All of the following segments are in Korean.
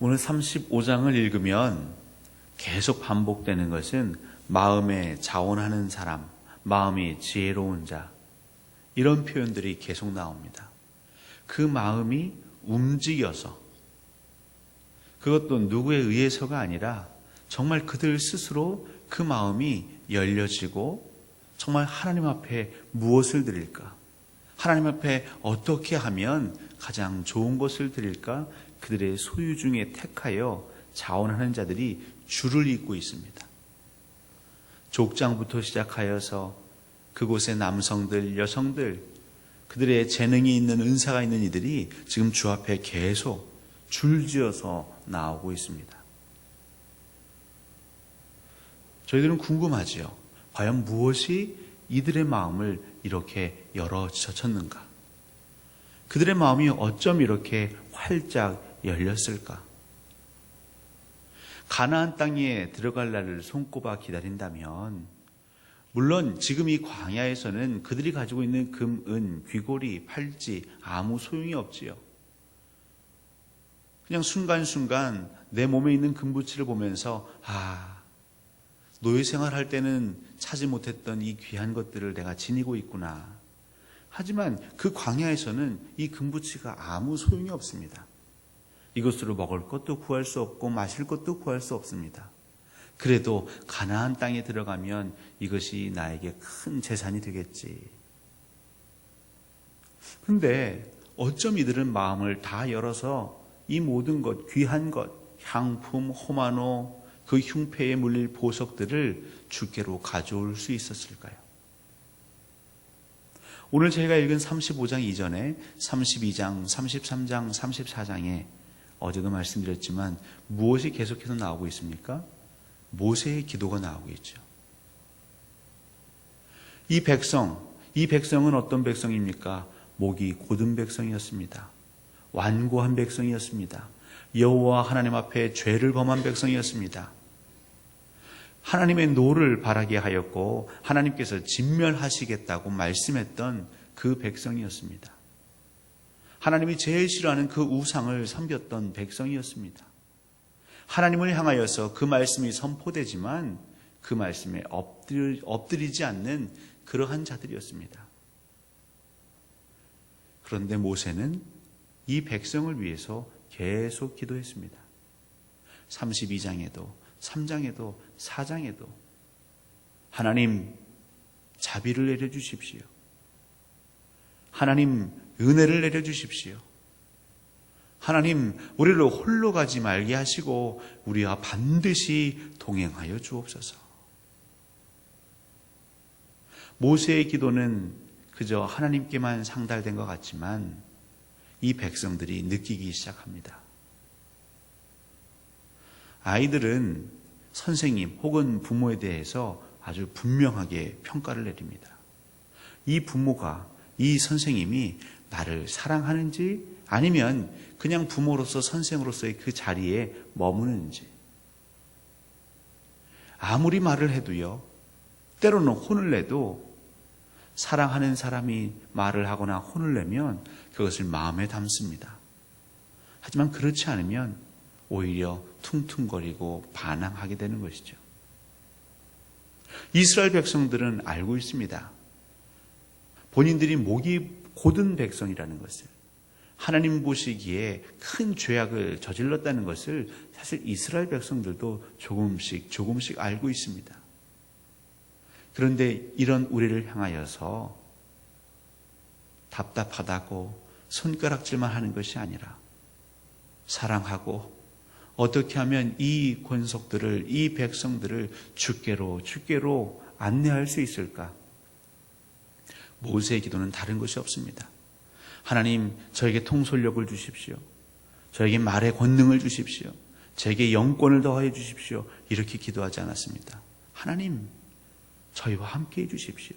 오늘 35장을 읽으면 계속 반복되는 것은 마음에 자원하는 사람, 마음이 지혜로운 자, 이런 표현들이 계속 나옵니다. 그 마음이 움직여서, 그것도 누구에 의해서가 아니라 정말 그들 스스로 그 마음이 열려지고 정말 하나님 앞에 무엇을 드릴까? 하나님 앞에 어떻게 하면 가장 좋은 것을 드릴까? 그들의 소유 중에 택하여 자원하는 자들이 줄을 잇고 있습니다. 족장부터 시작하여서 그곳의 남성들, 여성들, 그들의 재능이 있는 은사가 있는 이들이 지금 주 앞에 계속 줄지어서 나오고 있습니다. 저희들은 궁금하지요. 과연 무엇이 이들의 마음을 이렇게 열어젖혔는가? 그들의 마음이 어쩜 이렇게 활짝 열렸을까? 가나안 땅에 들어갈 날을 손꼽아 기다린다면, 물론 지금 이 광야에서는 그들이 가지고 있는 금, 은, 귀고리, 팔찌 아무 소용이 없지요. 그냥 순간순간 내 몸에 있는 금붙이를 보면서 노예 생활할 때는 차지 못했던 이 귀한 것들을 내가 지니고 있구나. 하지만 그 광야에서는 이 금붙이가 아무 소용이 없습니다. 이것으로 먹을 것도 구할 수 없고 마실 것도 구할 수 없습니다. 그래도 가나안 땅에 들어가면 이것이 나에게 큰 재산이 되겠지. 근데 어쩜 이들은 마음을 다 열어서 이 모든 것, 귀한 것, 향품, 호마노, 그 흉패에 물릴 보석들을 주께로 가져올 수 있었을까요? 오늘 저희가 읽은 35장 이전에 32장, 33장, 34장에 어제도 말씀드렸지만 무엇이 계속해서 나오고 있습니까? 모세의 기도가 나오고 있죠. 이 백성은 어떤 백성입니까? 목이 곧은 백성이었습니다. 완고한 백성이었습니다. 여호와 하나님 앞에 죄를 범한 백성이었습니다. 하나님의 노를 바라게 하였고 하나님께서 진멸하시겠다고 말씀했던 그 백성이었습니다. 하나님이 제일 싫어하는 그 우상을 섬겼던 백성이었습니다. 하나님을 향하여서 그 말씀이 선포되지만 그 말씀에 엎드리지 않는 그러한 자들이었습니다. 그런데 모세는 이 백성을 위해서 계속 기도했습니다. 32장에도 3장에도 4장에도 하나님 자비를 내려주십시오. 하나님 은혜를 내려주십시오. 하나님 우리를 홀로 가지 말게 하시고 우리와 반드시 동행하여 주옵소서. 모세의 기도는 그저 하나님께만 상달된 것 같지만 이 백성들이 느끼기 시작합니다. 아이들은 선생님 혹은 부모에 대해서 아주 분명하게 평가를 내립니다. 이 부모가, 이 선생님이 나를 사랑하는지 아니면 그냥 부모로서 선생으로서의 그 자리에 머무는지. 아무리 말을 해도요, 때로는 혼을 내도 사랑하는 사람이 말을 하거나 혼을 내면 그것을 마음에 담습니다. 하지만 그렇지 않으면 오히려 퉁퉁거리고 반항하게 되는 것이죠. 이스라엘 백성들은 알고 있습니다. 본인들이 목이 곧은 백성이라는 것을, 하나님 보시기에 큰 죄악을 저질렀다는 것을 사실 이스라엘 백성들도 조금씩 알고 있습니다. 그런데 이런 우리를 향하여서 답답하다고 손가락질만 하는 것이 아니라 사랑하고 어떻게 하면 이 권속들을, 이 백성들을 주께로 안내할 수 있을까? 모세의 기도는 다른 것이 없습니다. 하나님, 저에게 통솔력을 주십시오. 저에게 말의 권능을 주십시오. 저에게 영권을 더하여 주십시오. 이렇게 기도하지 않았습니다. 하나님, 저희와 함께 해 주십시오.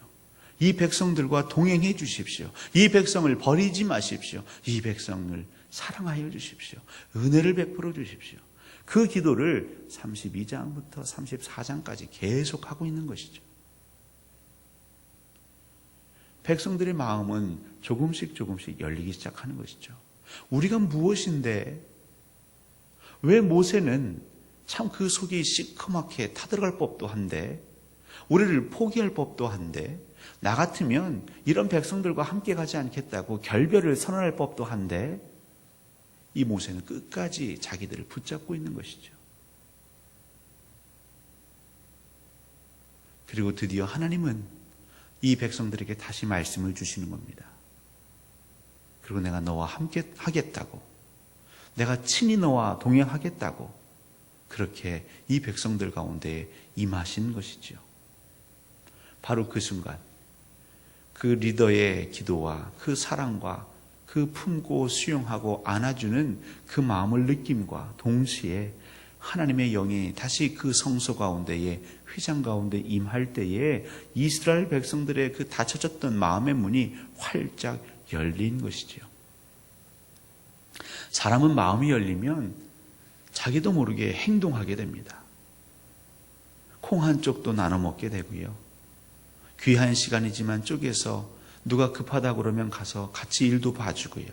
이 백성들과 동행해 주십시오. 이 백성을 버리지 마십시오. 이 백성을 사랑하여 주십시오. 은혜를 베풀어 주십시오. 그 기도를 32장부터 34장까지 계속하고 있는 것이죠. 백성들의 마음은 조금씩 열리기 시작하는 것이죠. 우리가 무엇인데 왜 모세는 참 그 속이 시커멓게 타들어갈 법도 한데, 우리를 포기할 법도 한데, 나 같으면 이런 백성들과 함께 가지 않겠다고 결별을 선언할 법도 한데, 이 모세는 끝까지 자기들을 붙잡고 있는 것이죠. 그리고 드디어 하나님은 이 백성들에게 다시 말씀을 주시는 겁니다. 그리고 내가 너와 함께 하겠다고, 내가 친히 너와 동행하겠다고 그렇게 이 백성들 가운데 임하신 것이죠. 바로 그 순간 그 리더의 기도와 그 사랑과 그 품고 수용하고 안아주는 그 마음을 느낌과 동시에 하나님의 영이 다시 그 성소 가운데에 휘장 가운데 임할 때에 이스라엘 백성들의 그 닫혀졌던 마음의 문이 활짝 열린 것이지요. 사람은 마음이 열리면 자기도 모르게 행동하게 됩니다. 콩 한 쪽도 나눠 먹게 되고요. 귀한 시간이지만 쪼개서 누가 급하다고 그러면 가서 같이 일도 봐주고요.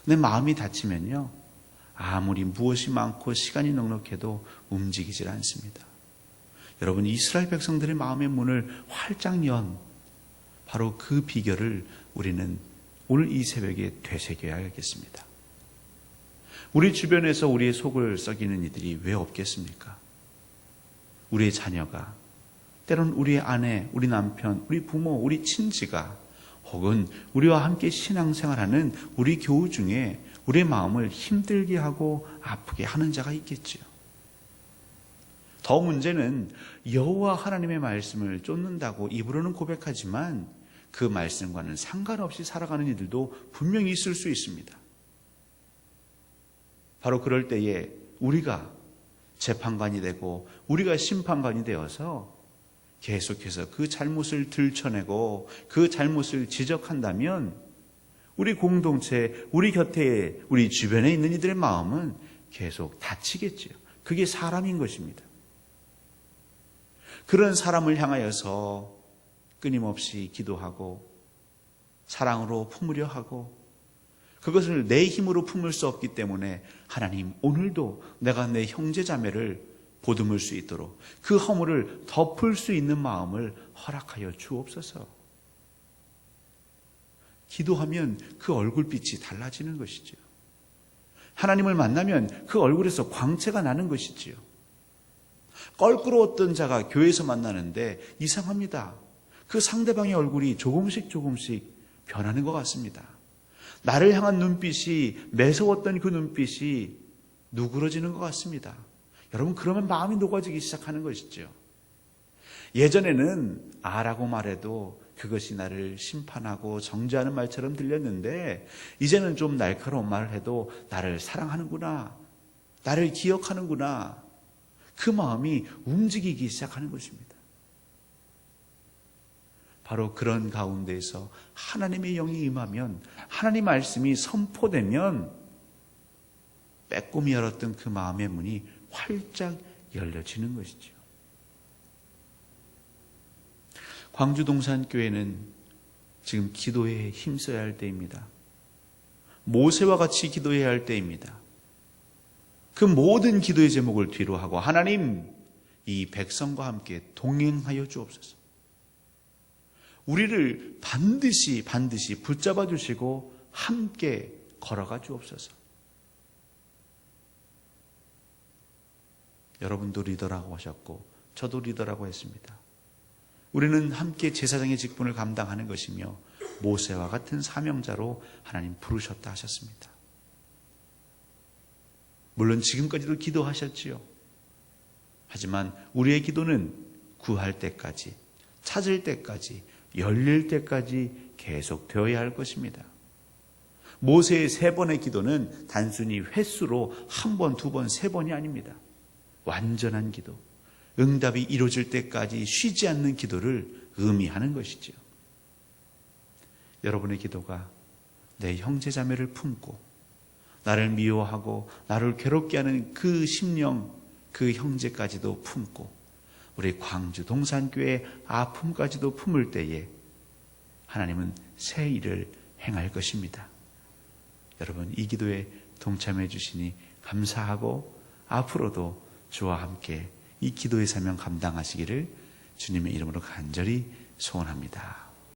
근데 마음이 닫히면요, 아무리 무엇이 많고 시간이 넉넉해도 움직이질 않습니다. 여러분, 이스라엘 백성들의 마음의 문을 활짝 연 바로 그 비결을 우리는 오늘 이 새벽에 되새겨야겠습니다. 우리 주변에서 우리의 속을 썩이는 이들이 왜 없겠습니까? 우리의 자녀가, 때로는 우리의 아내, 우리 남편, 우리 부모, 우리 친지가, 혹은 우리와 함께 신앙생활하는 우리 교우 중에 우리의 마음을 힘들게 하고 아프게 하는 자가 있겠지요. 더 문제는 여호와 하나님의 말씀을 쫓는다고 입으로는 고백하지만 그 말씀과는 상관없이 살아가는 이들도 분명히 있을 수 있습니다. 바로 그럴 때에 우리가 재판관이 되고 우리가 심판관이 되어서 계속해서 그 잘못을 들춰내고 그 잘못을 지적한다면 우리 공동체, 우리 곁에, 우리 주변에 있는 이들의 마음은 계속 다치겠지요. 그게 사람인 것입니다. 그런 사람을 향하여서 끊임없이 기도하고 사랑으로 품으려 하고 그것을 내 힘으로 품을 수 없기 때문에 하나님, 오늘도 내가 내 형제 자매를 보듬을 수 있도록 그 허물을 덮을 수 있는 마음을 허락하여 주옵소서. 기도하면 그 얼굴빛이 달라지는 것이죠. 하나님을 만나면 그 얼굴에서 광채가 나는 것이지요. 껄끄러웠던 자가 교회에서 만나는데 이상합니다. 그 상대방의 얼굴이 조금씩 변하는 것 같습니다. 나를 향한 눈빛이, 매서웠던 그 눈빛이 누그러지는 것 같습니다. 여러분, 그러면 마음이 녹아지기 시작하는 것이죠. 예전에는 아라고 말해도 그것이 나를 심판하고 정죄하는 말처럼 들렸는데 이제는 좀 날카로운 말을 해도 나를 사랑하는구나, 나를 기억하는구나, 그 마음이 움직이기 시작하는 것입니다. 바로 그런 가운데에서 하나님의 영이 임하면, 하나님 말씀이 선포되면 빼꼼히 열었던 그 마음의 문이 활짝 열려지는 것이죠. 광주 동산교회는 지금 기도에 힘써야 할 때입니다. 모세와 같이 기도해야 할 때입니다. 그 모든 기도의 제목을 뒤로 하고 하나님, 이 백성과 함께 동행하여 주옵소서. 우리를 반드시 붙잡아 주시고 함께 걸어가 주옵소서. 여러분도 리더라고 하셨고 저도 리더라고 했습니다. 우리는 함께 제사장의 직분을 감당하는 것이며 모세와 같은 사명자로 하나님 부르셨다 하셨습니다. 물론 지금까지도 기도하셨지요. 하지만 우리의 기도는 구할 때까지, 찾을 때까지, 열릴 때까지 계속 되어야 할 것입니다. 모세의 3번의 기도는 단순히 횟수로 1번, 2번, 3번이 아닙니다. 완전한 기도, 응답이 이루어질 때까지 쉬지 않는 기도를 의미하는 것이죠. 여러분의 기도가 내 형제 자매를 품고 나를 미워하고 나를 괴롭게 하는 그 심령, 그 형제까지도 품고 우리 광주 동산교회 아픔까지도 품을 때에 하나님은 새 일을 행할 것입니다. 여러분, 이 기도에 동참해 주시니 감사하고 앞으로도 주와 함께 이 기도의 사명 감당하시기를 주님의 이름으로 간절히 소원합니다.